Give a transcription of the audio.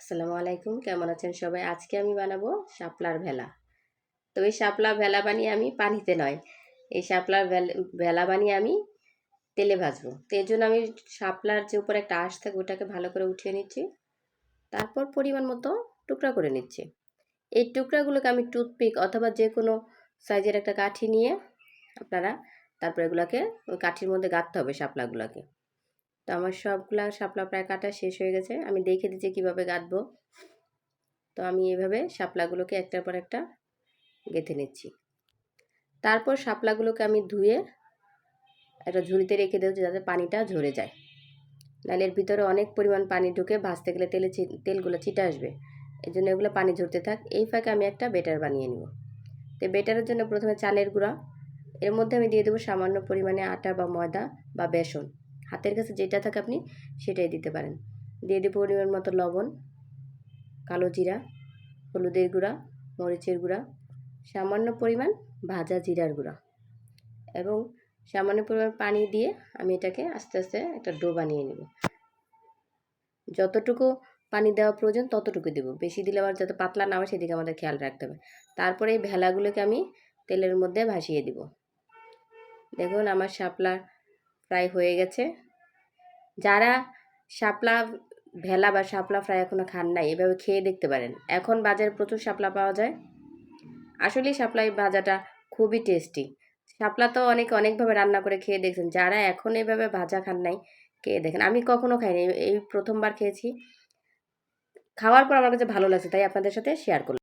আসসালামু আলাইকুম, কেমন আছেন সবাই? আজকে আমি বানাবো শাপলার ভেলা। তো এই শাপলা ভেলা বানিয়ে আমি পানিতে নয়, এই শাপলার ভেলা বানিয়ে আমি তেলে ভাজবো। তো এর জন্য আমি শাপলার যে উপরে একটা আঁশ থাকে ওটাকে ভালো করে উঠিয়ে নিচ্ছি। তারপর পরিমাণ মতো টুকরা করে নিচ্ছি। এই টুকরাগুলোকে আমি টুথপিক অথবা যে কোনো সাইজের একটা কাঠি নিয়ে আপনারা তারপর এগুলাকে ওই কাঠির মধ্যে গাঁথতে হবে শাপলাগুলোকে। তো আমার সবগুলা শাপলা প্রায় কাটা শেষ হয়ে গেছে। আমি দেখে দিচ্ছি কীভাবে গাঁথবো। তো আমি এভাবে শাপলাগুলোকে একটার পর একটা গেঁথে নিচ্ছি। তারপর শাপলাগুলোকে আমি ধুয়ে একটা ঝুড়িতে রেখে দেবো যাতে পানিটা ঝরে যায়, নাহলে এর ভিতরে অনেক পরিমাণ পানি ঢুকে ভাজতে গেলে তেলগুলো ছিটে আসবে। এই জন্য এগুলো পানি ঝরতে থাক। এই ফাঁকে আমি একটা বেটার বানিয়ে নিব। তো বেটারের জন্য প্রথমে চালের গুঁড়া, এর মধ্যে আমি দিয়ে দেবো সামান্য পরিমাণে আটা বা ময়দা বা বেসন, হাতের কাছে যেটা থাকে আপনি সেটাই দিতে পারেন। দিয়ে দেবো পরিমাণ মতো লবণ, কালো জিরা, হলুদের গুঁড়া, মরিচের গুঁড়া, সামান্য পরিমাণ ভাজা জিরার গুঁড়া এবং সামান্য পরিমাণ পানি দিয়ে আমি এটাকে আস্তে আস্তে একটা ডো বানিয়ে নেব। যতটুকু পানি দেওয়া প্রয়োজন ততটুকু দেব, বেশি দিলে আবার যাতে পাতলা না হয় সেদিকে আমাদের খেয়াল রাখতে হবে। তারপরে এই ভেলাগুলোকে আমি তেলের মধ্যে ভাসিয়ে দিব। দেখুন আমার শাপলা ফ্রাই হয়ে গেছে। যারা শাপলা ভেলা বা শাপলা ফ্রাই এখনও খান নাই, এভাবে খেয়ে দেখতে পারেন। এখন বাজারে প্রচুর শাপলা পাওয়া যায়। আসলেই শাপলা ভাজাটা খুবই টেস্টি। শাপলা তো অনেকভাবে রান্না করে খেয়ে দেখছেন। যারা এখন এভাবে ভাজা খান নাই, খেয়ে দেখেন। আমি কখনো খাইনি, এই প্রথমবার খেয়েছি। খাওয়ার পর আমার কাছে ভালো লাগছে, তাই আপনাদের সাথে শেয়ার করলাম।